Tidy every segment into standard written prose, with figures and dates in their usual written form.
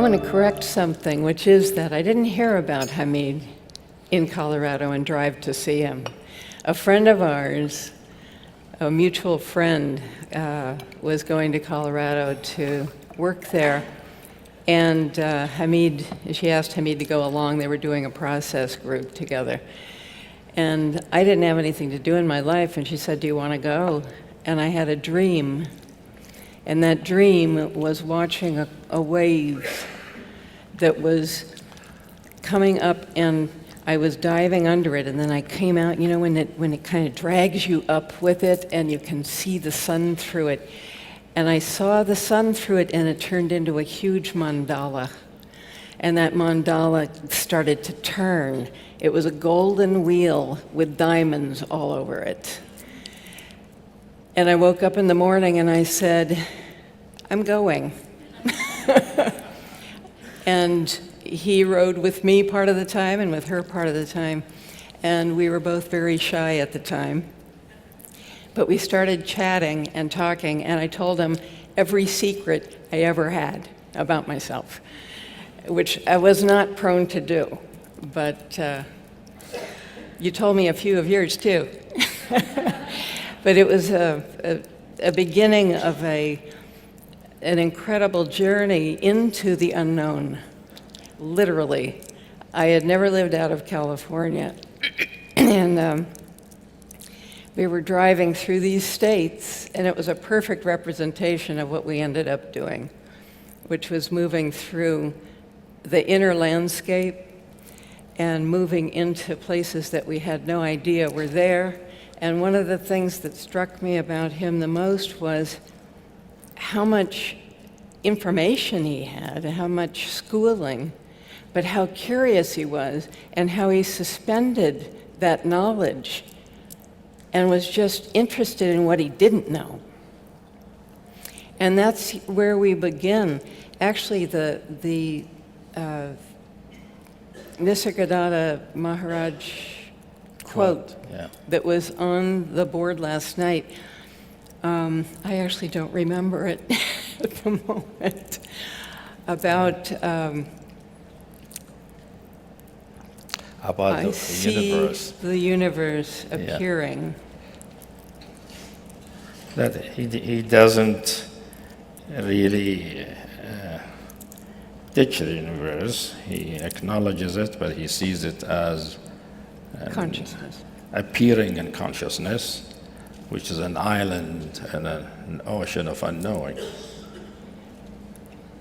want to correct something, which is that I didn't hear about Hamid in Colorado and drive to see him. A friend of ours, a mutual friend, was going to Colorado to work there, and she asked Hamid to go along. They were doing a process group together. And I didn't have anything to do in my life, and she said, "Do you want to go?" And I had a dream, and that dream was watching a wave that was coming up, and I was diving under it, and then I came out, you know, when it kind of drags you up with it, and you can see the sun through it. And I saw the sun through it, and it turned into a huge mandala. And that mandala started to turn. It was a golden wheel with diamonds all over it. And I woke up in the morning and I said, "I'm going." And he rode with me part of the time and with her part of the time. And we were both very shy at the time. But we started chatting and talking, and I told him every secret I ever had about myself, which I was not prone to do. But you told me a few of yours too. But it was a beginning of an incredible journey into the unknown, literally. I had never lived out of California, and we were driving through these states, and it was a perfect representation of what we ended up doing, which was moving through the inner landscape and moving into places that we had no idea were there. And one of the things that struck me about him the most was how much information he had, how much schooling, but how curious he was, and how he suspended that knowledge and was just interested in what he didn't know. And that's where we begin. Actually, the Nisargadatta Maharaj quote that was on the board last night, I actually don't remember it at the moment, about I the see universe. The universe appearing. That he doesn't really ditch the universe. He acknowledges it, but he sees it as Consciousness. Appearing in consciousness, which is an island and an ocean of unknowing,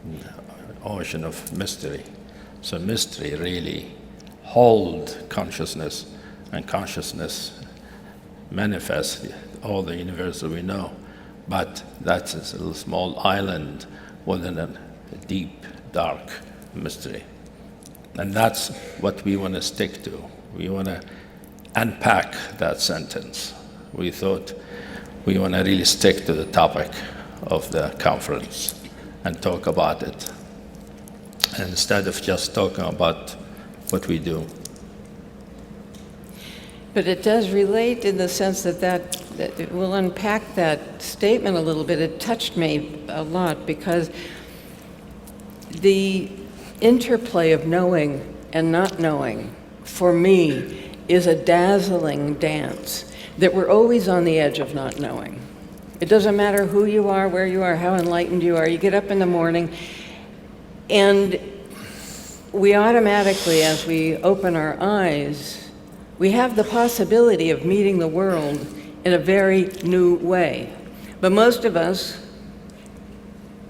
an ocean of mystery. So mystery really holds consciousness, and consciousness manifests all the universe that we know. But that's a little small island within a deep, dark mystery. And that's what we want to stick to. We want to unpack that sentence. We thought we want to really stick to the topic of the conference and talk about it, instead of just talking about what we do. But it does relate in the sense that we'll unpack that statement a little bit. It touched me a lot because the interplay of knowing and not knowing, for me, is a dazzling dance, that we're always on the edge of not knowing. It doesn't matter who you are, where you are, how enlightened you are. You get up in the morning, and we automatically, as we open our eyes, we have the possibility of meeting the world in a very new way. But most of us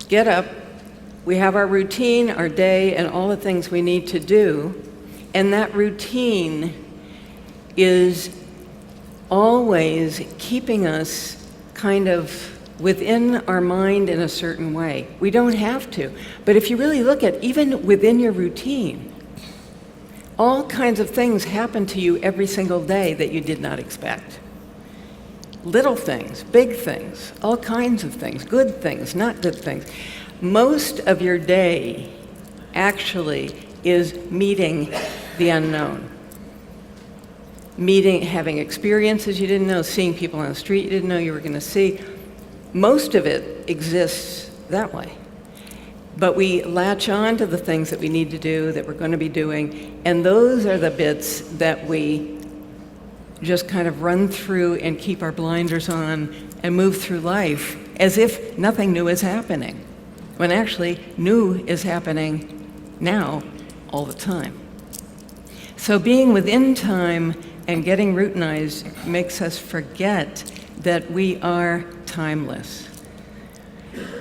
get up, we have our routine, our day, and all the things we need to do, and that routine is always keeping us kind of within our mind in a certain way. We don't have to. But if you really look at even within your routine, all kinds of things happen to you every single day that you did not expect. Little things, big things, all kinds of things, good things, not good things. Most of your day actually is meeting the unknown. Having experiences you didn't know, seeing people on the street you didn't know you were going to see. Most of it exists that way. But we latch on to the things that we need to do, that we're going to be doing, and those are the bits that we just kind of run through and keep our blinders on and move through life as if nothing new is happening, when actually new is happening now all the time. So being within time and getting routinized makes us forget that we are timeless.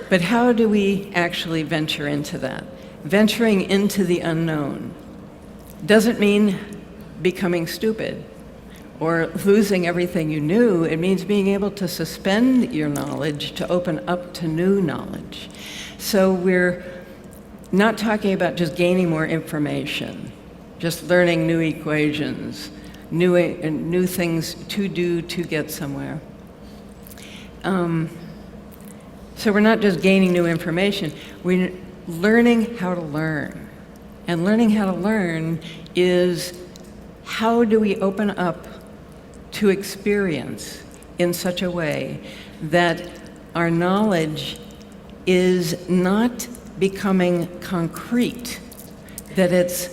But how do we actually venture into that? Venturing into the unknown doesn't mean becoming stupid or losing everything you knew. It means being able to suspend your knowledge to open up to new knowledge. So we're not talking about just gaining more information, just learning new equations, new things to do to get somewhere. So we're not just gaining new information, we're learning how to learn. And learning how to learn is how do we open up to experience in such a way that our knowledge is not becoming concrete, that it's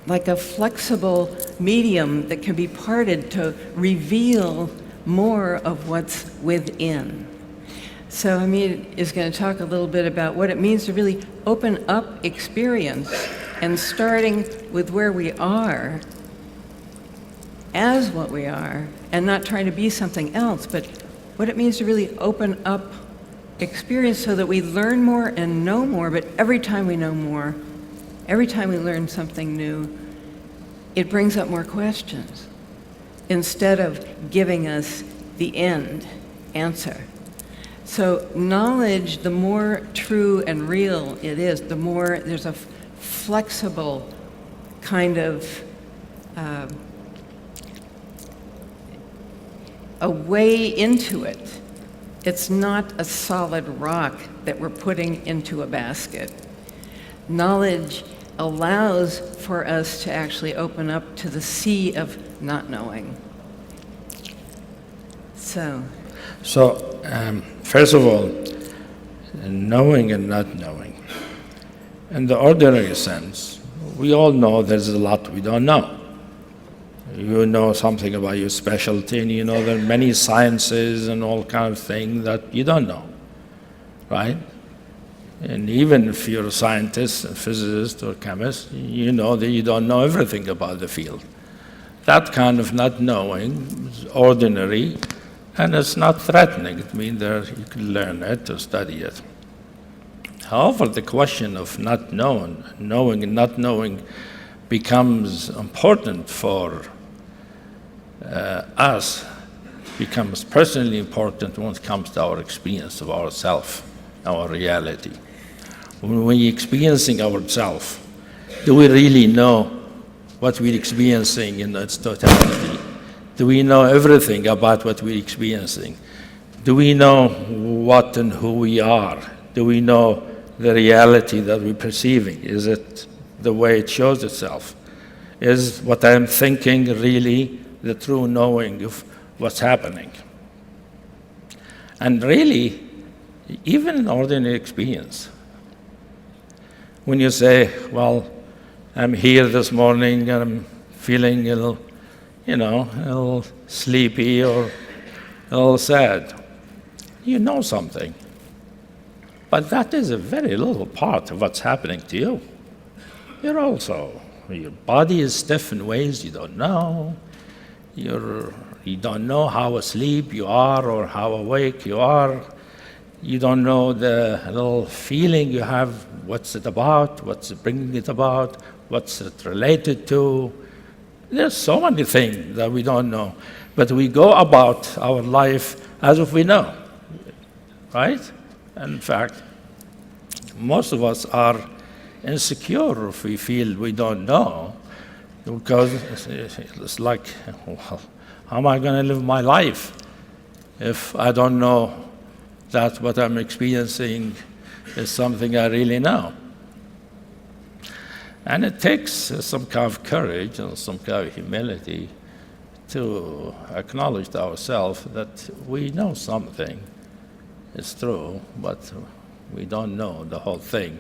like a flexible medium that can be parted to reveal more of what's within. So Amit is going to talk a little bit about what it means to really open up experience and starting with where we are as what we are and not trying to be something else, but what it means to really open up experience so that we learn more and know more, but every time we know more, every time we learn something new, it brings up more questions instead of giving us the end answer. So knowledge, the more true and real it is, the more there's a flexible kind of a way into it. It's not a solid rock that we're putting into a basket. Knowledge allows for us to actually open up to the sea of not knowing. So, first of all, knowing and not knowing. In the ordinary sense, we all know there's a lot we don't know. You know something about your specialty, and you know there are many sciences and all kind of things that you don't know, right? And even if you're a scientist, a physicist, or chemist, you know that you don't know everything about the field. That kind of not knowing is ordinary, and it's not threatening. It means that you can learn it or study it. However, the question of not knowing and not knowing becomes important for us, becomes personally important when it comes to our experience of ourself, our reality. When we're experiencing ourselves, do we really know what we're experiencing in its totality? Do we know everything about what we're experiencing? Do we know what and who we are? Do we know the reality that we're perceiving? Is it the way it shows itself? Is what I'm thinking really the true knowing of what's happening? And really, even in ordinary experience, when you say, well, I'm here this morning and I'm feeling a little sleepy or a little sad, you know something. But that is a very little part of what's happening to you. Your body is stiff in ways you don't know. You don't know how asleep you are or how awake you are. You don't know the little feeling you have, what's it about, what's bringing it about, what's it related to. There's so many things that we don't know. But we go about our life as if we know, right? In fact, most of us are insecure if we feel we don't know, because it's like, well, how am I going to live my life if I don't know that what I'm experiencing is something I really know? And it takes some kind of courage and some kind of humility to acknowledge to ourselves that we know something. It's true, but we don't know the whole thing.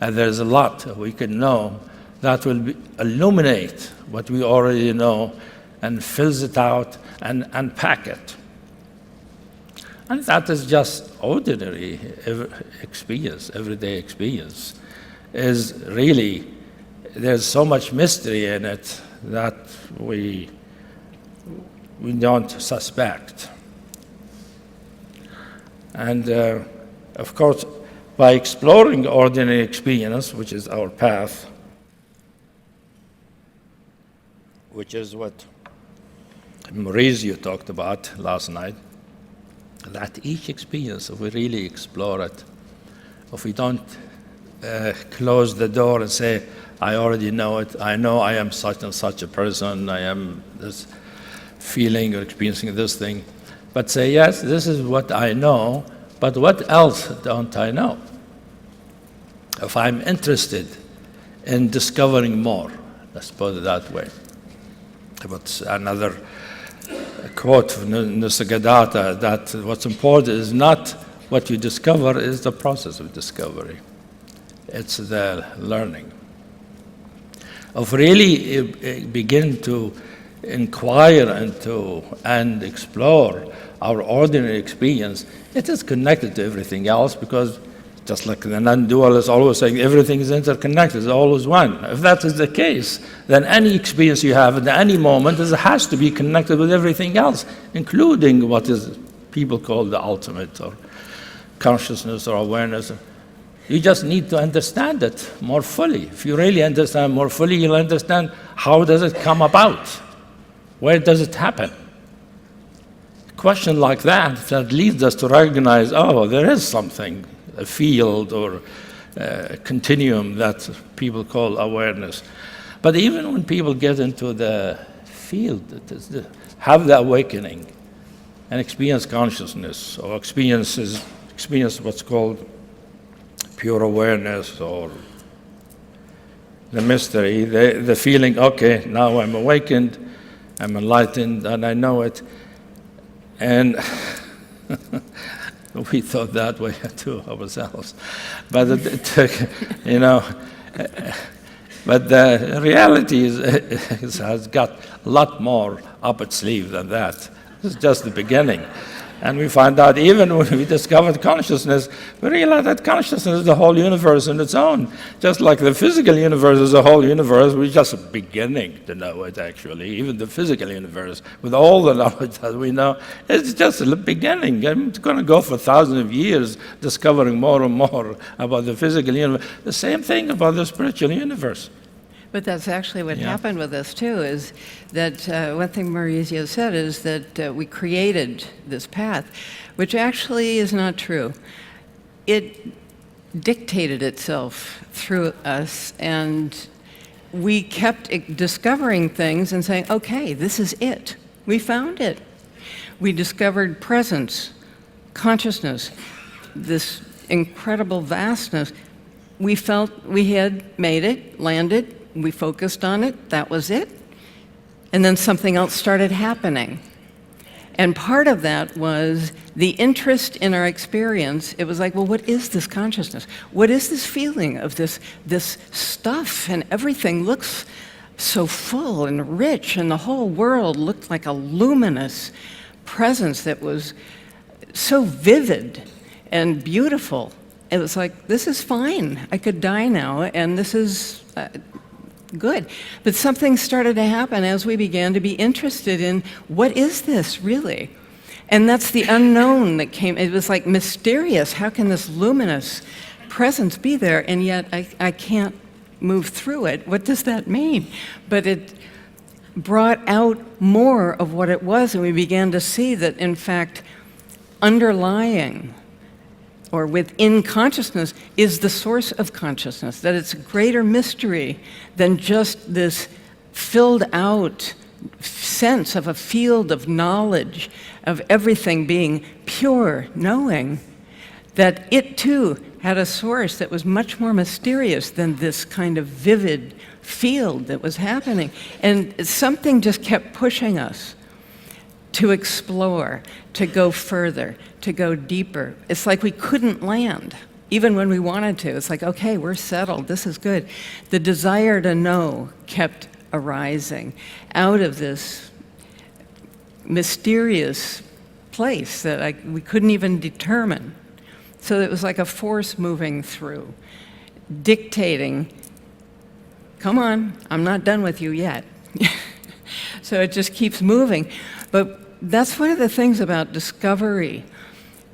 And there's a lot we can know that will illuminate what we already know and fills it out and unpack it. And that is just ordinary experience, everyday experience. Is really, there's so much mystery in it that we don't suspect. And of course, by exploring ordinary experience, which is our path, which is what Maurizio talked about last night, that each experience, if we really explore it, if we don't close the door and say, I already know it, I know I am such and such a person, I am this feeling or experiencing this thing, but say, yes, this is what I know, but what else don't I know? If I'm interested in discovering more, let's put it that way. What's another quote from Nisargadatta, that what's important is not what you discover, is the process of discovery. It's the learning. If really begin to inquire into and explore our ordinary experience, it is connected to everything else, because just like the non-dualists always saying everything is interconnected, it's always one. If that is the case, then any experience you have at any moment has to be connected with everything else, including what is people call the ultimate, or consciousness or awareness. You just need to understand it more fully. If you really understand more fully, you'll understand how does it come about? Where does it happen? A question like that leads us to recognize, oh, there is something, a field or a continuum that people call awareness. But even when people get into the field, have the awakening and experience consciousness, or experience what's called pure awareness, or the mystery, the feeling, okay, now I'm awakened, I'm enlightened, and I know it. And we thought that way too ourselves. But it took, but the reality is has got a lot more up its sleeve than that. This is just the beginning. And we find out even when we discovered consciousness, we realize that consciousness is the whole universe in its own. Just like the physical universe is a whole universe, we're just beginning to know it actually. Even the physical universe, with all the knowledge that we know, it's just the beginning. It's going to go for thousands of years discovering more and more about the physical universe. The same thing about the spiritual universe. But that's actually what happened with us, too, is that one thing Maurizio said is that we created this path, which actually is not true. It dictated itself through us, and we kept discovering things and saying, okay, this is it. We found it. We discovered presence, consciousness, this incredible vastness. We felt we had made it, landed. We focused on it, that was it. And then something else started happening. And part of that was the interest in our experience. It was like, well, what is this consciousness? What is this feeling of this stuff? And everything looks so full and rich, and the whole world looked like a luminous presence that was so vivid and beautiful. It was like, this is fine. I could die now, and this is good. But something started to happen as we began to be interested in, what is this really? And that's the unknown that came. It was like mysterious. How can this luminous presence be there? And yet I can't move through it. What does that mean? But it brought out more of what it was, and we began to see that, in fact, underlying or within consciousness is the source of consciousness, that it's a greater mystery than just this filled out sense of a field of knowledge, of everything being pure knowing, that it too had a source that was much more mysterious than this kind of vivid field that was happening. And something just kept pushing us to explore, to go further, to go deeper. It's like we couldn't land. even when we wanted to. It's like, okay, we're settled, this is good. The desire to know kept arising out of this mysterious place that we couldn't even determine. So it was like a force moving through, dictating, come on, I'm not done with you yet. So it just keeps moving. But that's one of the things about discovery.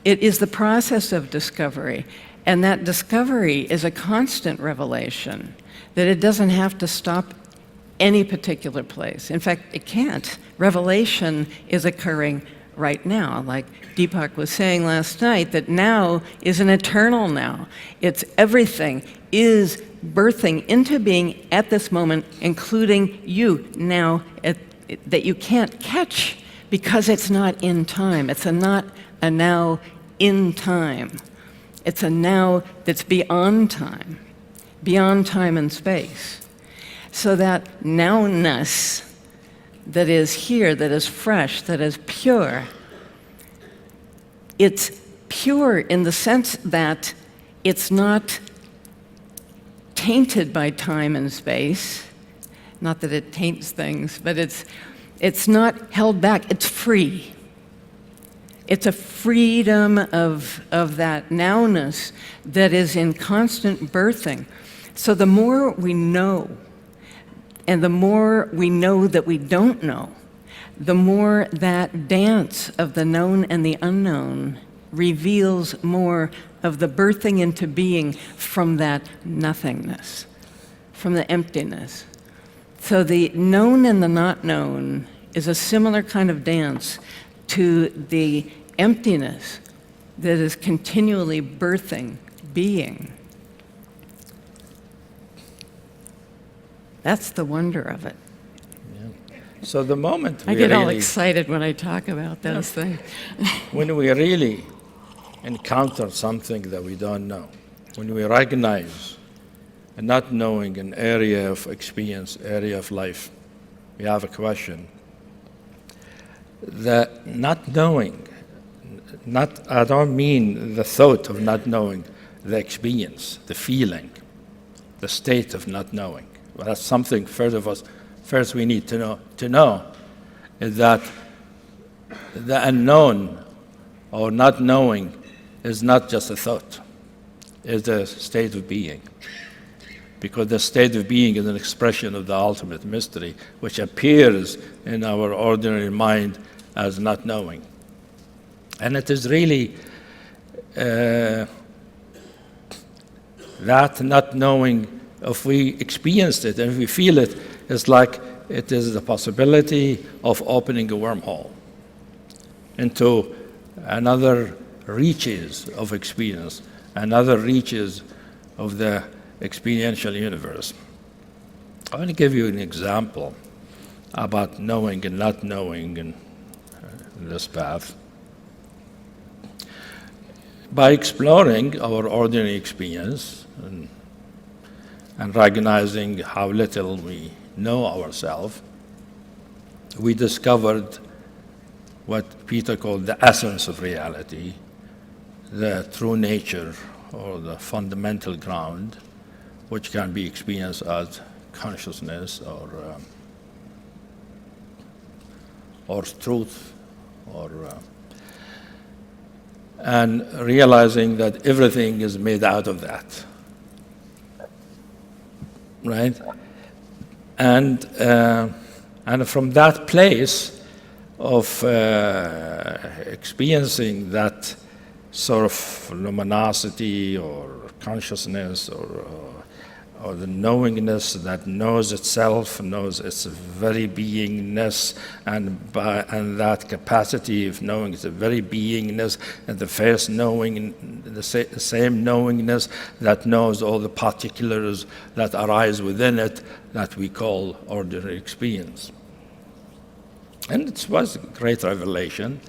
It is the process of discovery. And that discovery is a constant revelation, that it doesn't have to stop any particular place. In fact, it can't. Revelation is occurring right now. Like Deepak was saying last night, that now is an eternal now. It's everything is birthing into being at this moment, including you now, that you can't catch because it's not in time. It's not a now in time. It's a now that's beyond time and space. So that nowness that is here, that is fresh, that is pure, it's pure in the sense that it's not tainted by time and space. Not that it taints things, but it's not held back, it's free. It's a freedom of that nowness that is in constant birthing. So the more we know, and the more we know that we don't know, the more that dance of the known and the unknown reveals more of the birthing into being from that nothingness, from the emptiness. So the known and the not known is a similar kind of dance to the emptiness that is continually birthing being. That's the wonder of it. Yeah. So the moment I get all excited when I talk about those things. when we really encounter something that we don't know, when we recognize a not knowing an area of experience, area of life, we have a question. The not knowing, I don't mean the thought of not knowing, the experience, the feeling, the state of not knowing. Well, that's something first we need to know is that the unknown or not knowing is not just a thought, it's a state of being. Because the state of being is an expression of the ultimate mystery, which appears in our ordinary mind as not knowing. And it is really that not knowing, if we experienced it and if we feel it, it's like it is the possibility of opening a wormhole into another reaches of experience, another reaches of the experiential universe. I want to give you an example about knowing and not knowing in this path. By exploring our ordinary experience and recognizing how little we know ourselves, we discovered what Peter called the essence of reality, the true nature or the fundamental ground, which can be experienced as consciousness or truth, and realizing that everything is made out of that, right? And from that place of experiencing that sort of luminosity or consciousness or the knowingness that knows itself, knows its very beingness, and that capacity of knowing its very beingness, and the first knowing, the same knowingness that knows all the particulars that arise within it, that we call ordinary experience. And it was a great revelation,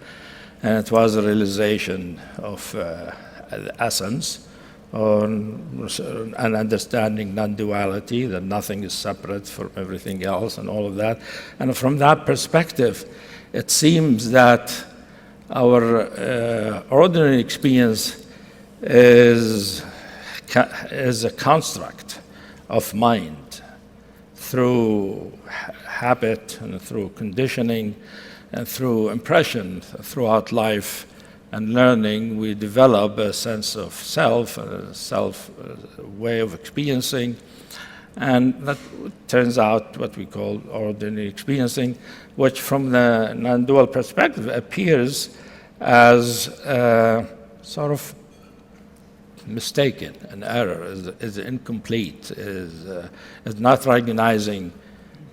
and it was a realization of the essence, and understanding non-duality, that nothing is separate from everything else and all of that. And from that perspective, it seems that our ordinary experience is is a construct of mind through habit and through conditioning and through impression throughout life and learning. We develop a sense of self, a self way of experiencing, and that turns out what we call ordinary experiencing, which from the non-dual perspective appears as sort of mistaken, an error, is incomplete, is not recognizing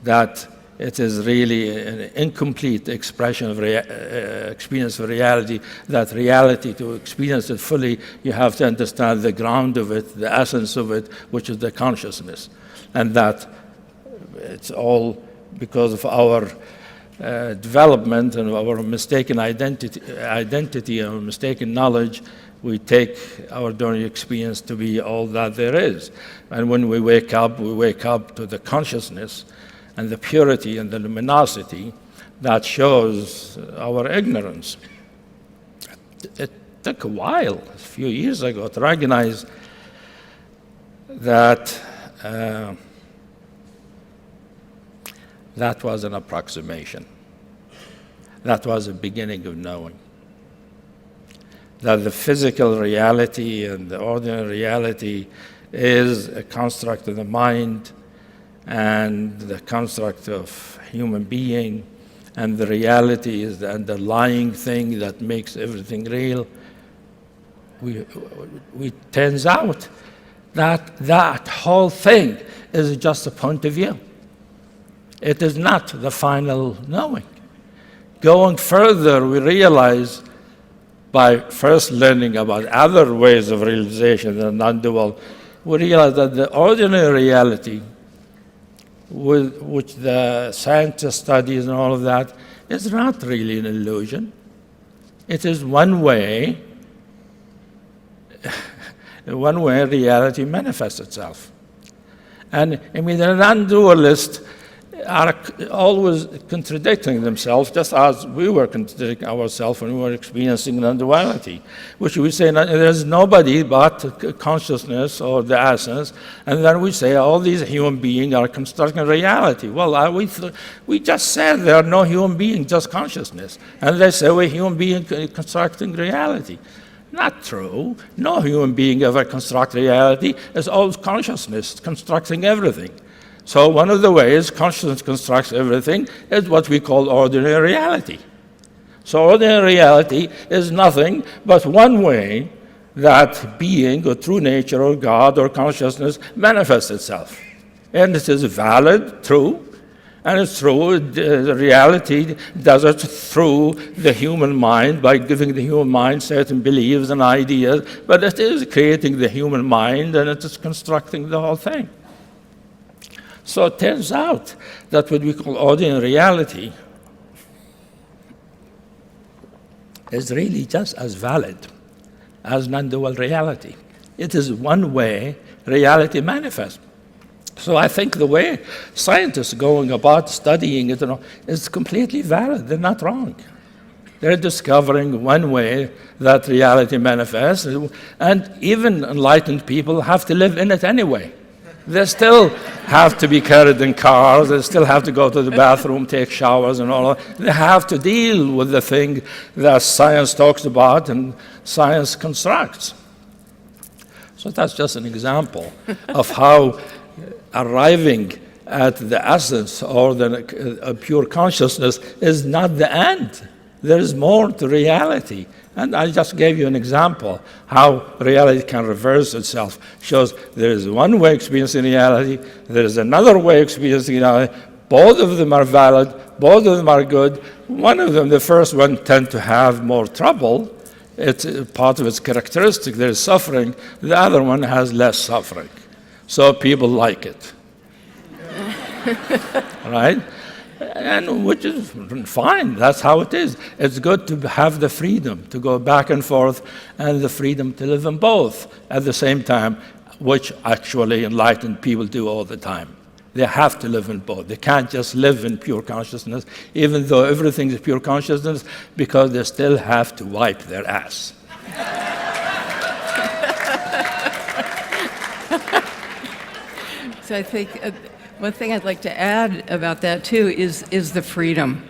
that it is really an incomplete expression of experience of reality, that reality, to experience it fully, you have to understand the ground of it, the essence of it, which is the consciousness. And that it's all because of our development and our mistaken identity and mistaken knowledge. We take our ordinary experience to be all that there is. And when we wake up to the consciousness and the purity and the luminosity that shows our ignorance. It took a while, a few years ago, to recognize that that was an approximation. That was a beginning of knowing. That the physical reality and the ordinary reality is a construct of the mind and the construct of human being, and the reality is the underlying thing that makes everything real. It turns out that that whole thing is just a point of view. It is not the final knowing. Going further, we realize by first learning about other ways of realization than non-dual, we realize that the ordinary reality, with which the scientist studies and all of that, is not really an illusion. It is one way reality manifests itself. And I mean, the non-dualists are always contradicting themselves, just as we were contradicting ourselves when we were experiencing non-duality, which we say there's nobody but consciousness or the essence, and then we say all these human beings are constructing reality. Well, we just said there are no human beings, just consciousness, and they say we're human beings constructing reality. Not true. No human being ever constructs reality. It's all consciousness constructing everything. So one of the ways consciousness constructs everything is what we call ordinary reality. So ordinary reality is nothing but one way that being or true nature or God or consciousness manifests itself. And it is valid, true, and it's true. The reality does it through the human mind by giving the human mind certain beliefs and ideas, but it is creating the human mind and it is constructing the whole thing. So it turns out that what we call ordinary reality is really just as valid as non-dual reality. It is one way reality manifests. So I think the way scientists are going about studying it is completely valid. They're not wrong. They're discovering one way that reality manifests, and even enlightened people have to live in it anyway. They still have to be carried in cars, they still have to go to the bathroom, take showers and all that. They have to deal with the thing that science talks about and science constructs. So that's just an example of how arriving at the essence or the pure consciousness is not the end. There is more to reality. And I just gave you an example how reality can reverse itself. Shows there is one way experiencing reality, there is another way experiencing reality. Both of them are valid, both of them are good. One of them, the first one, tends to have more trouble. It's part of its characteristic, there is suffering. The other one has less suffering. So people like it. Right? And which is fine, that's how it is. It's good to have the freedom to go back and forth and the freedom to live in both at the same time, which actually enlightened people do all the time. They have to live in both. They can't just live in pure consciousness, even though everything is pure consciousness, because they still have to wipe their ass. So I think one thing I'd like to add about that too is the freedom.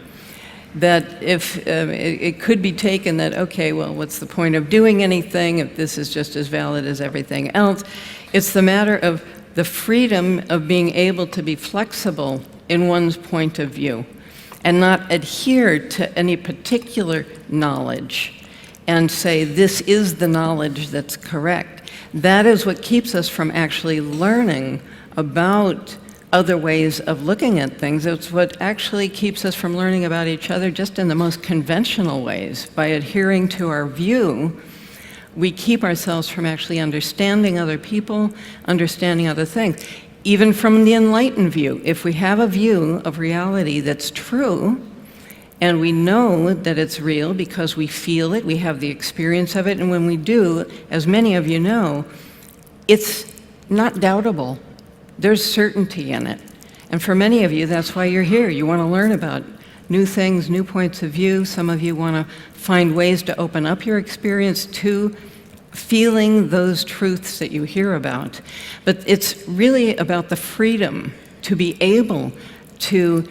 That if it could be taken that, okay, well, what's the point of doing anything if this is just as valid as everything else? It's the matter of the freedom of being able to be flexible in one's point of view and not adhere to any particular knowledge and say, this is the knowledge that's correct. That is what keeps us from actually learning about other ways of looking at things. It's what actually keeps us from learning about each other just in the most conventional ways. By adhering to our view, we keep ourselves from actually understanding other people, understanding other things. Even from the enlightened view, if we have a view of reality that's true, and we know that it's real because we feel it, we have the experience of it, and when we do, as many of you know, it's not doubtable. There's certainty in it. And for many of you, that's why you're here. You want to learn about new things, new points of view. Some of you want to find ways to open up your experience to feeling those truths that you hear about. But it's really about the freedom to be able to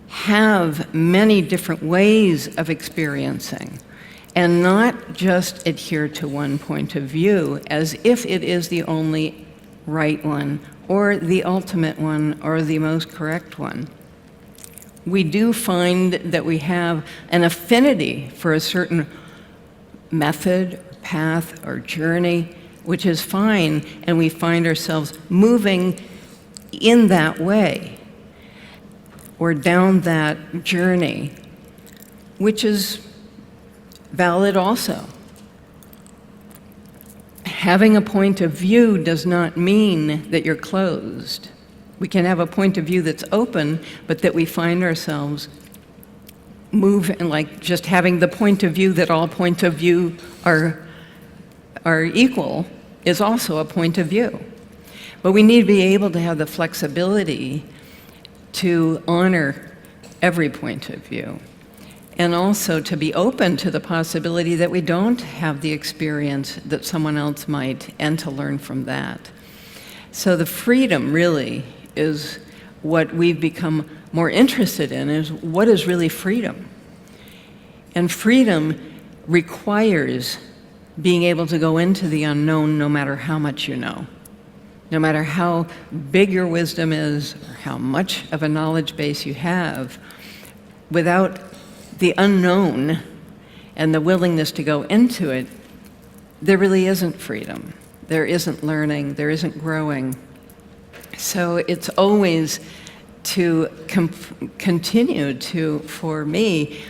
have many different ways of experiencing and not just adhere to one point of view as if it is the only right one or the ultimate one or the most correct one. We do find that we have an affinity for a certain method, path, or journey, which is fine, and we find ourselves moving in that way or down that journey, which is valid also. Having a point of view does not mean that you're closed. We can have a point of view that's open, but that we find ourselves moving, like just having the point of view that all point of view are equal is also a point of view. But we need to be able to have the flexibility to honor every point of view. And also to be open to the possibility that we don't have the experience that someone else might, and to learn from that. So the freedom really is what we've become more interested in, is what is really freedom? And freedom requires being able to go into the unknown no matter how much you know. No matter how big your wisdom is, or how much of a knowledge base you have, without the unknown and the willingness to go into it, there really isn't freedom. There isn't learning, there isn't growing. So it's always to continue to, for me,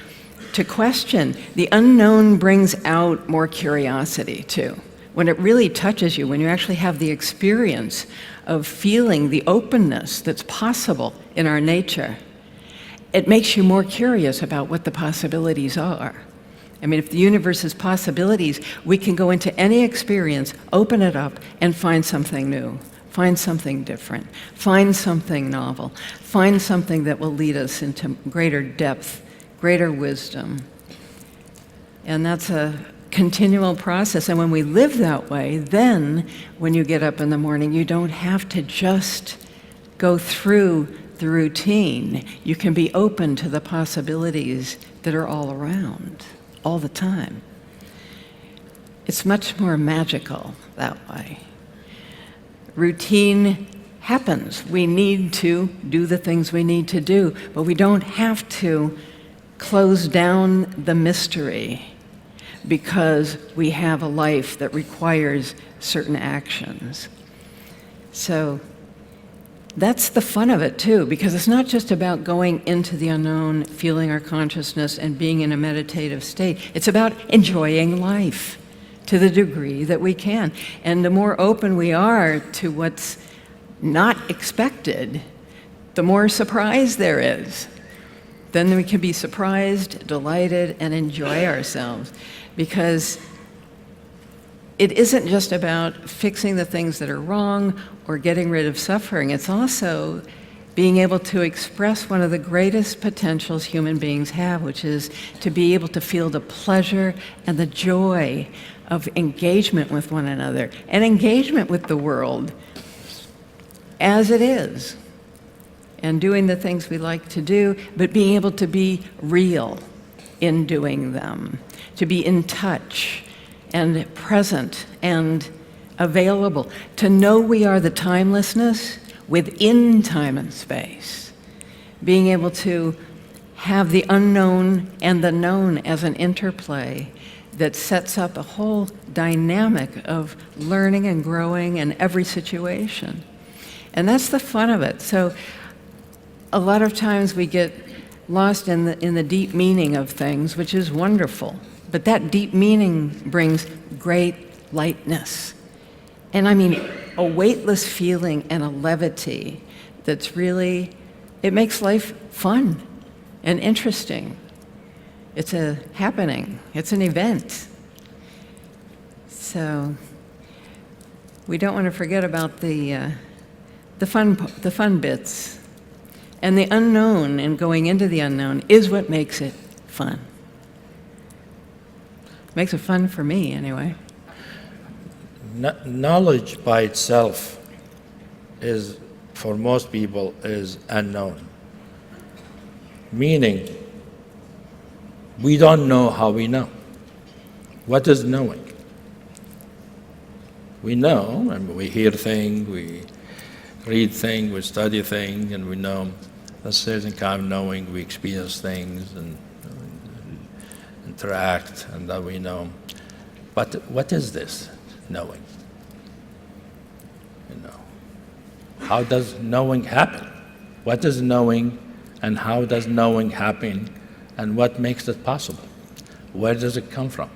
to question. The unknown brings out more curiosity too. When it really touches you, when you actually have the experience of feeling the openness that's possible in our nature, it makes you more curious about what the possibilities are. I mean, if the universe is possibilities, we can go into any experience, open it up, and find something new, find something different, find something novel, find something that will lead us into greater depth, greater wisdom. And that's a continual process. And when we live that way, then when you get up in the morning, you don't have to just go through the routine. You can be open to the possibilities that are all around, all the time. It's much more magical that way. Routine happens. We need to do the things we need to do, but we don't have to close down the mystery because we have a life that requires certain actions. So that's the fun of it too, because it's not just about going into the unknown, feeling our consciousness, and being in a meditative state. It's about enjoying life to the degree that we can. And the more open we are to what's not expected, the more surprise there is. Then we can be surprised, delighted, and enjoy ourselves. Because it isn't just about fixing the things that are wrong or getting rid of suffering. It's also being able to express one of the greatest potentials human beings have, which is to be able to feel the pleasure and the joy of engagement with one another and engagement with the world. as it is, and doing the things we like to do, but being able to be real in doing them, to be in touch and present and available, to know we are the timelessness within time and space, being able to have the unknown and the known as an interplay that sets up a whole dynamic of learning and growing in every situation. And that's the fun of it. So a lot of times we get lost in the deep meaning of things, which is wonderful. But that deep meaning brings great lightness. And I mean, a weightless feeling and a levity that's really, it makes life fun and interesting. It's a happening, it's an event. So we don't want to forget about the fun bits. And the unknown and going into the unknown is what makes it fun. Makes it fun for me, anyway. Knowledge by itself is, for most people, is unknown. Meaning, we don't know how we know. What is knowing? We know, and we hear things, we read things, we study things, and we know a certain kind of knowing. We experience things and interact, and that we know. But what is this knowing? You know, how does knowing happen? What is knowing, and how does knowing happen, and what makes it possible? Where does it come from?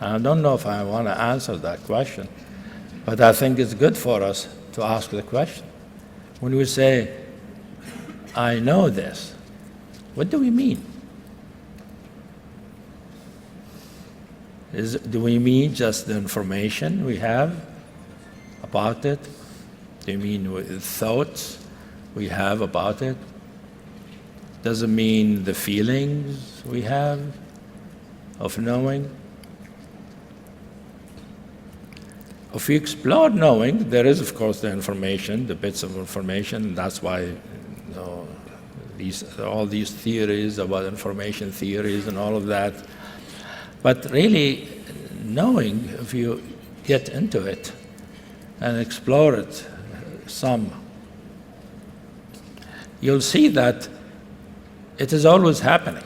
I don't know if I want to answer that question, but I think it's good for us to ask the question. When we say, I know this, what do we mean? Do we mean just the information we have about it? Do you mean with thoughts we have about it? Does it mean the feelings we have of knowing? If we explore knowing, there is, of course, the information, the bits of information. That's why all these theories about information theories and all of that. But really, knowing, if you get into it and explore it some, you'll see that it is always happening,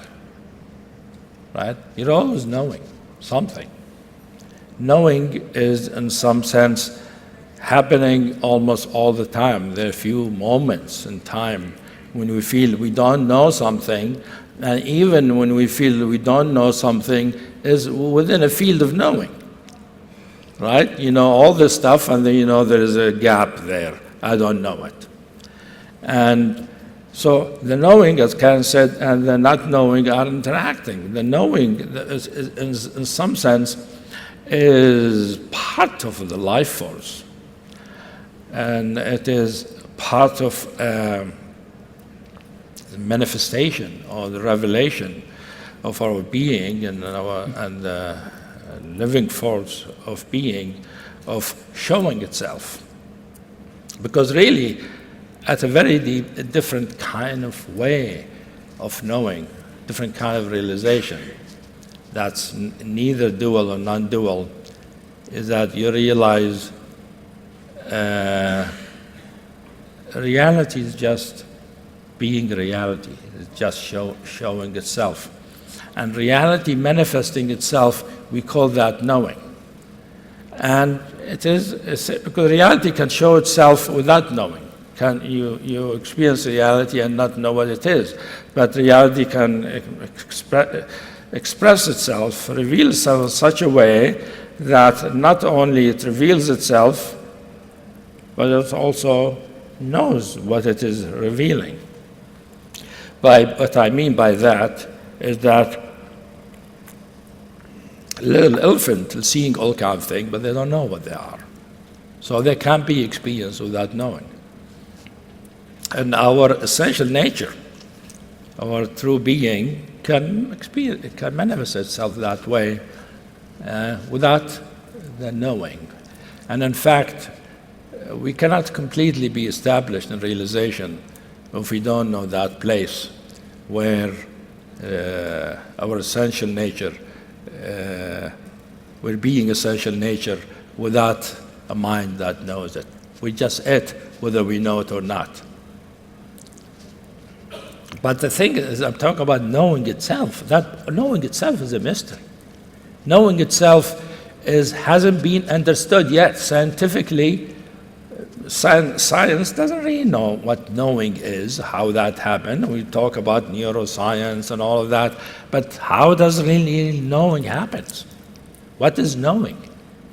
right? You're always knowing something. Knowing is, in some sense, happening almost all the time. There are few moments in time when we feel we don't know something, and even when we feel we don't know something is within a field of knowing, right? You know all this stuff, and then you know there is a gap there. I don't know it. And so the knowing, as Karen said, and the not knowing are interacting. The knowing, is in some sense, is part of the life force, and it is part of the manifestation or the revelation of our being and the living force of being, of showing itself. Because really, at a very different kind of way of knowing, different kind of realization, that's neither dual or non-dual, is that you realize reality is just being reality. It's just showing itself. And reality manifesting itself, we call that knowing. And because reality can show itself without knowing. You experience reality and not know what it is. But reality can express itself, reveal itself in such a way that not only it reveals itself, but it also knows what it is revealing. What I mean by that is that a little elephant is seeing all kinds of things, but they don't know what they are. So they can't be experienced without knowing. And our essential nature, our true being, can manifest itself that way without the knowing. And in fact, we cannot completely be established in realization if we don't know that place where our essential nature, we're being essential nature without a mind that knows it. We just it, whether we know it or not. But the thing is, I'm talking about knowing itself. That knowing itself is a mystery. Knowing itself hasn't been understood yet. Scientifically, science doesn't really know what knowing is, how that happened. We talk about neuroscience and all of that, but how does really knowing happen? What is knowing?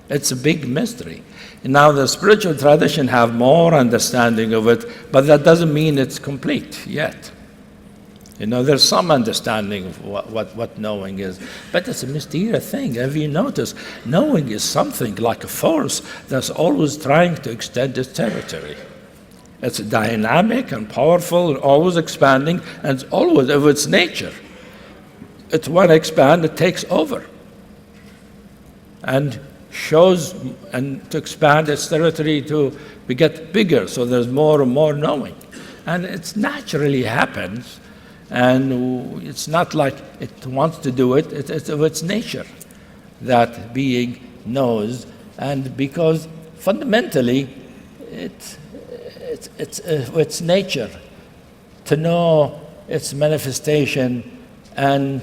It's a big mystery. Now, the spiritual tradition have more understanding of it, but that doesn't mean it's complete yet. There's some understanding of what knowing is, but it's a mysterious thing. Have you noticed? Knowing is something like a force that's always trying to extend its territory. It's dynamic and powerful and always expanding, and it's always of its nature. It's when it expands, it takes over and shows, and to expand its territory to get bigger, so there's more and more knowing. And it naturally happens. And it's not like it wants to do it, it's of its nature that being knows. And because fundamentally it's its nature to know its manifestation, and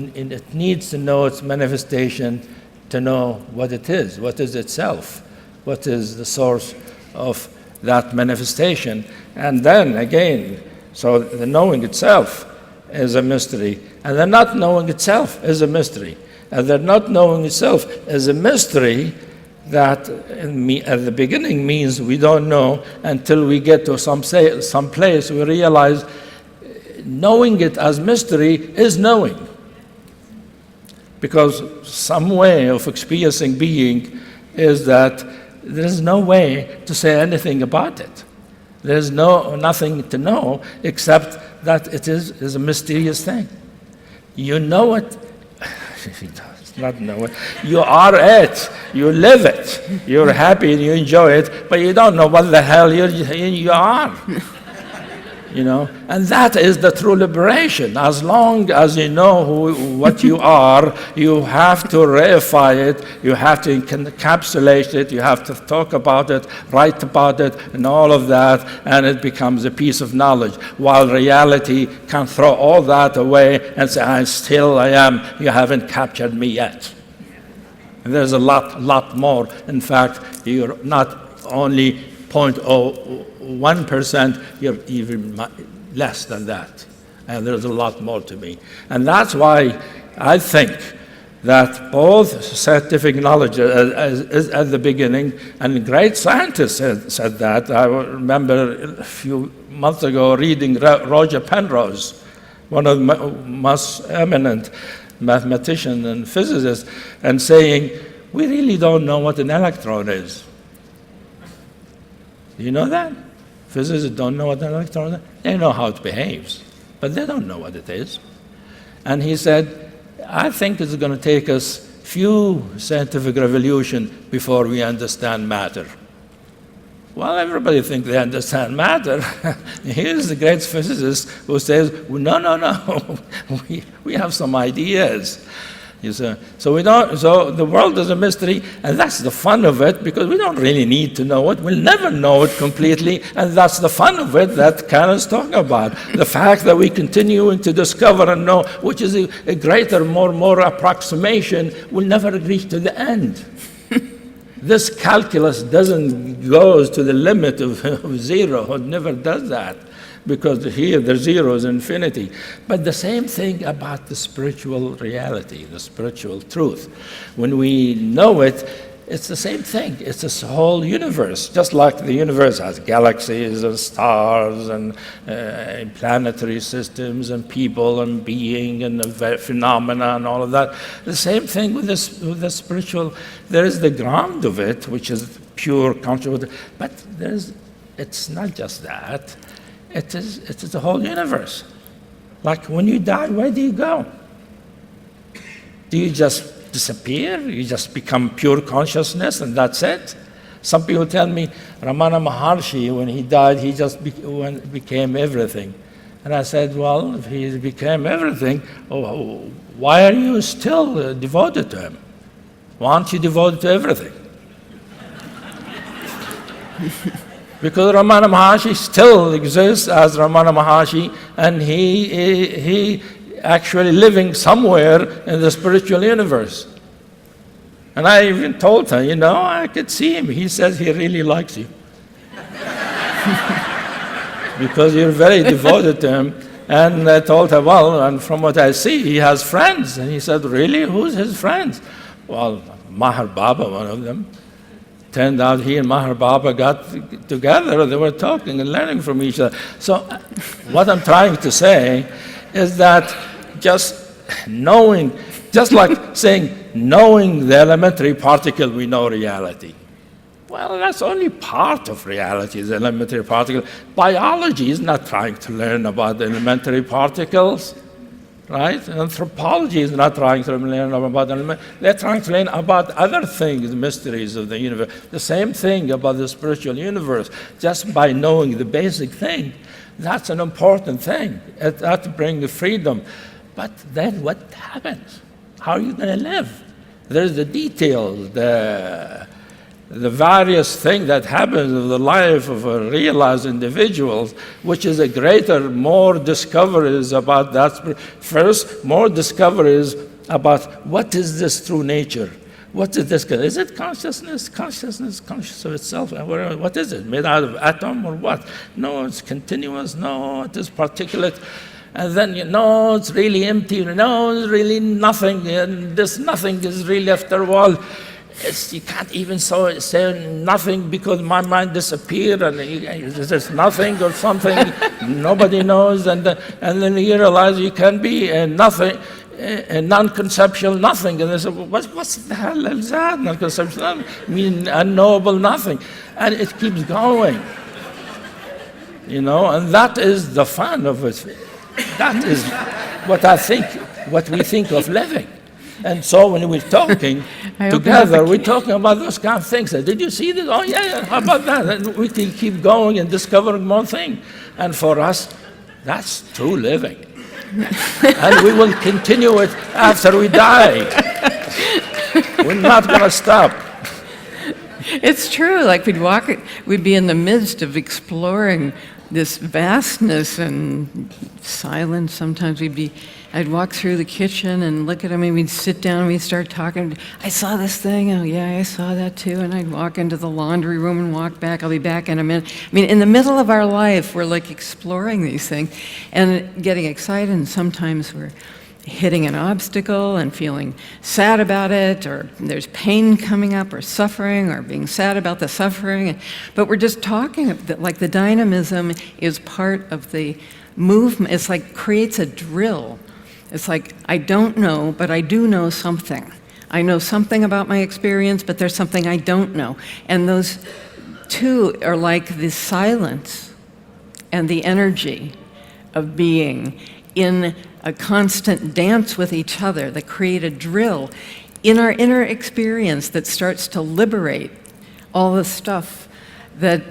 it needs to know its manifestation to know what it is itself, what is the source of that manifestation. And then again, so the knowing itself is a mystery, and the not knowing itself is a mystery. And the not knowing itself is a mystery that at the beginning means we don't know until we get to some place we realize knowing it as mystery is knowing. Because some way of experiencing being is that there's no way to say anything about it. There's nothing to know except that it is a mysterious thing. You know it. It's not know it. You are it. You live it. You're happy and you enjoy it, but you don't know what the hell you are. And that is the true liberation. As long as you know what you are, you have to reify it, you have to encapsulate it, you have to talk about it, write about it, and all of that, and it becomes a piece of knowledge. While reality can throw all that away and say, I am, you haven't captured me yet. And there's a lot more. In fact, you're not only 0.01%, you're even less than that. And there's a lot more to me. And that's why I think that both scientific knowledge is at the beginning, and great scientists said that. I remember a few months ago reading Roger Penrose, one of the most eminent mathematicians and physicists, and saying, we really don't know what an electron is. Do you know that? Physicists don't know what an electron is. They know how it behaves, but they don't know what it is. And he said, I think it's going to take us few scientific revolutions before we understand matter. Well, everybody thinks they understand matter. Here's the great physicist who says, well, no, we have some ideas. So the world is a mystery, and that's the fun of it, because we don't really need to know it. We'll never know it completely, and that's the fun of it that Karen's talking about. The fact that we continue to discover and know, which is a greater, more approximation, will never reach to the end. This calculus doesn't go to the limit of zero. It never does that, because here the zero is infinity. But the same thing about the spiritual reality, the spiritual truth. When we know it, it's the same thing. It's this whole universe. Just like the universe has galaxies and stars and planetary systems and people and being and phenomena and all of that. The same thing with the spiritual. There is the ground of it, which is pure consciousness. But it's not just that. It is the whole universe. Like when you die, where do you go? Do you just disappear? You just become pure consciousness and that's it? Some people tell me Ramana Maharshi, when he died, he just became everything. And I said, well, if he became everything, why are you still devoted to him? Why aren't you devoted to everything? Because Ramana Maharshi still exists as Ramana Maharshi, and he actually living somewhere in the spiritual universe. And I even told her, I could see him. He says he really likes you. Because you're very devoted to him. And I told her, well, and from what I see, he has friends. And he said, really? Who's his friends? Well, Mahar Baba, one of them. Turned out he and Mahar Baba got together. They were talking and learning from each other. So what I'm trying to say is that just knowing, just like saying, knowing the elementary particle, we know reality. Well, that's only part of reality, the elementary particle. Biology is not trying to learn about the elementary particles, right? Anthropology is not trying to learn about the they're trying to learn about other things, the mysteries of the universe. The same thing about the spiritual universe. Just by knowing the basic thing, that's an important thing. That brings the freedom. But then what happens? How are you going to live? There's the details, the various things that happens in the life of a realized individuals, which is a greater, more discoveries about that. First, more discoveries about what is this true nature? What is this? Is it consciousness? Consciousness, conscious of itself? What is it? Made out of atom or what? No, it's continuous. No, it is particulate. And then, it's really empty. No, it's really nothing. And this nothing is really, after a while, you can't even say nothing because my mind disappeared and there's nothing or something. Nobody knows. And then you realize you can be a nothing, a non-conceptual nothing. And they say, what's the hell is that? Non-conceptual nothing? I mean, unknowable nothing. And it keeps going. And that is the fun of it. That is what we think of living. And so when we're talking together, we're talking about those kind of things. Did you see this? Oh, yeah, how about that? And we can keep going and discovering more things. And for us, that's true living. And we will continue it after we die. We're not going to stop. It's true. Like we'd be in the midst of exploring this vastness and silence. Sometimes I'd walk through the kitchen and look at him, and we'd sit down and we'd start talking. I saw this thing. Oh, yeah, I saw that too. And I'd walk into the laundry room and walk back. I'll be back in a minute. I mean, in the middle of our life, we're like exploring these things and getting excited. And sometimes we're hitting an obstacle and feeling sad about it, or there's pain coming up, or suffering, or being sad about the suffering. But we're just talking, like the dynamism is part of the movement. It's like creates a drill. It's like, I don't know, but I do know something. I know something about my experience, but there's something I don't know. And those two are like the silence and the energy of being in a constant dance with each other that create a drill in our inner experience that starts to liberate all the stuff that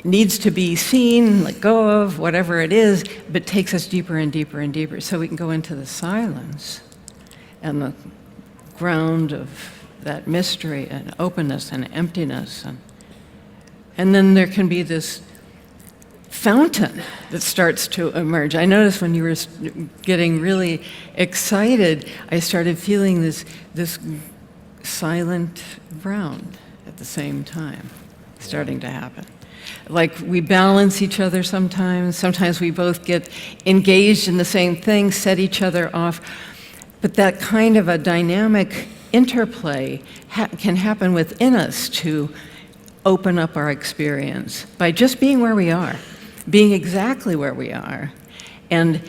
needs to be seen, let go of, whatever it is, but takes us deeper and deeper and deeper. So we can go into the silence and the ground of that mystery and openness and emptiness. And then there can be this fountain that starts to emerge. I noticed when you were getting really excited, I started feeling this silent ground at the same time starting to happen. Like we balance each other sometimes we both get engaged in the same thing, set each other off. But that kind of a dynamic interplay can happen within us to open up our experience by just being where we are, being exactly where we are, and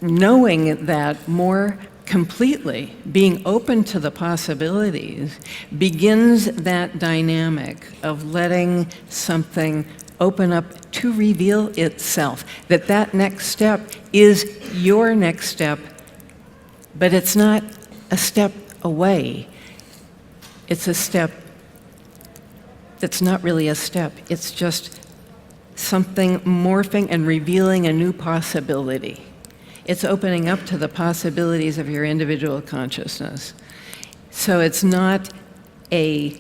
knowing that more completely, being open to the possibilities, begins that dynamic of letting something open up to reveal itself. That next step is your next step, but it's not a step away. It's a step that's not really a step. It's just something morphing and revealing a new possibility. It's opening up to the possibilities of your individual consciousness. So it's not a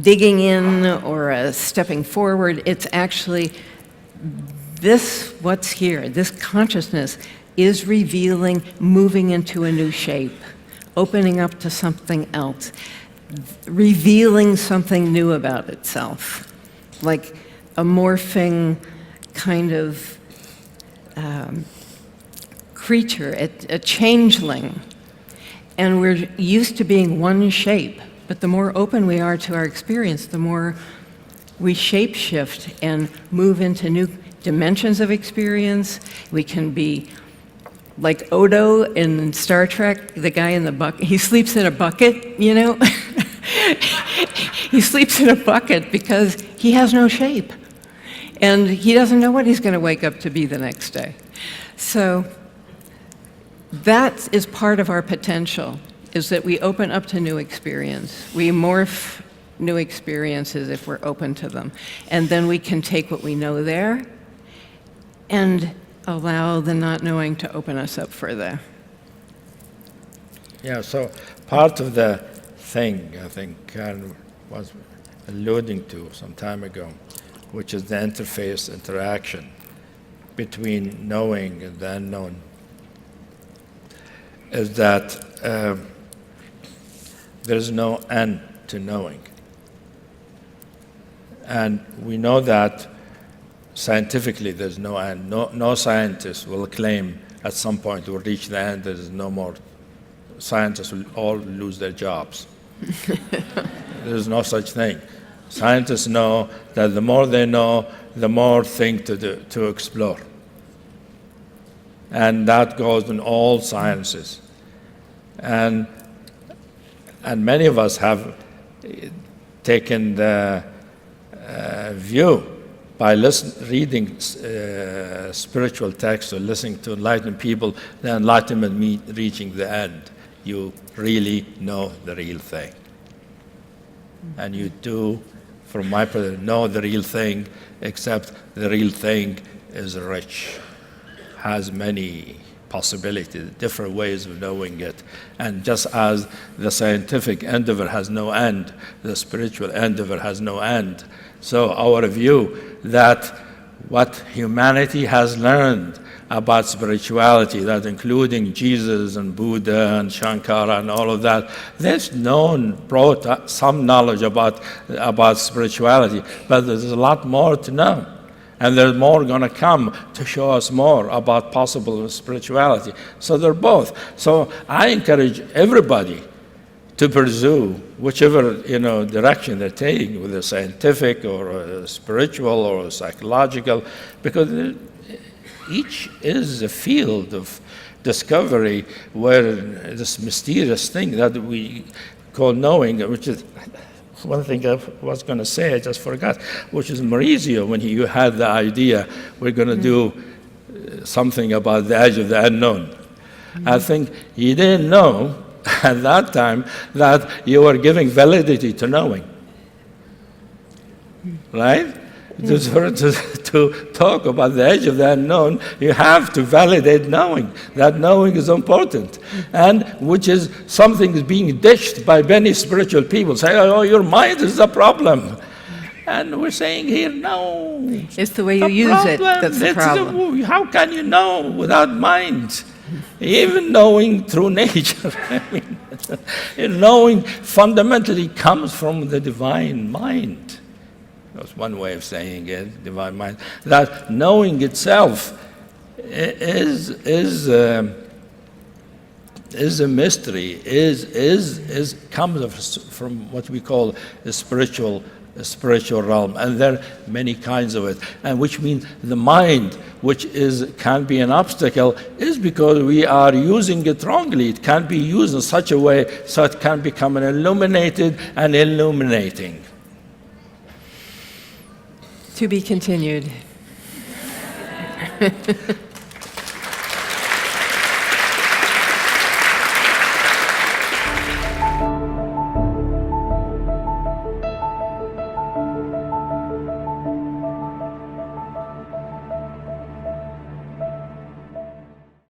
digging in or a stepping forward. It's actually this, what's here, this consciousness is revealing, moving into a new shape, opening up to something else, revealing something new about itself, like a morphing kind of creature, a changeling. And we're used to being one shape, but the more open we are to our experience, the more we shape-shift and move into new dimensions of experience. We can be like Odo in Star Trek, the guy in the bucket. He sleeps in a bucket, you know? He sleeps in a bucket because he has no shape. And he doesn't know what he's going to wake up to be the next day. So that is part of our potential, is that we open up to new experience. We morph new experiences if we're open to them. And then we can take what we know there and allow the not knowing to open us up further. Yeah, so part of the thing I think Karen was alluding to some time ago, which is the interface interaction between knowing and the unknown, is that there's no end to knowing. And we know that scientifically there's no end. No scientist will claim at some point we'll reach the end, there's no more. Scientists will all lose their jobs. There's no such thing. Scientists know that the more they know, the more thing to explore. And that goes in all sciences. And many of us have taken the view by reading spiritual texts or listening to enlightened people, the enlightenment reaching the end. You really know the real thing. And you do, from my point, know the real thing, except the real thing is rich, has many possibilities, different ways of knowing it. And just as the scientific endeavor has no end, the spiritual endeavor has no end. So our view that what humanity has learned about spirituality, that including Jesus and Buddha and Shankara and all of that, they've brought some knowledge about spirituality, but there's a lot more to know. And there's more going to come to show us more about possible spirituality. So they're both. So I encourage everybody to pursue whichever direction they're taking, whether scientific or spiritual or psychological, because each is a field of discovery where this mysterious thing that we call knowing, which is one thing I was going to say, I just forgot, which is Maurizio, when you had the idea, we're going to do something about the edge of the unknown. I think he didn't know at that time that you were giving validity to knowing. Right? To talk about the edge of the unknown, you have to validate knowing. That knowing is important. And which is something is being dished by many spiritual people. Say, oh, your mind is the problem. And we're saying here, no. It's the way you use it that's the problem. How can you know without mind? Even knowing through nature. I mean, knowing fundamentally comes from the divine mind. That's one way of saying it, divine mind. That knowing itself is a mystery, comes from what we call the spiritual realm, and there are many kinds of it. And which means the mind, which can be an obstacle, is because we are using it wrongly. It can be used in such a way so it can become an illuminated and illuminating. To be continued.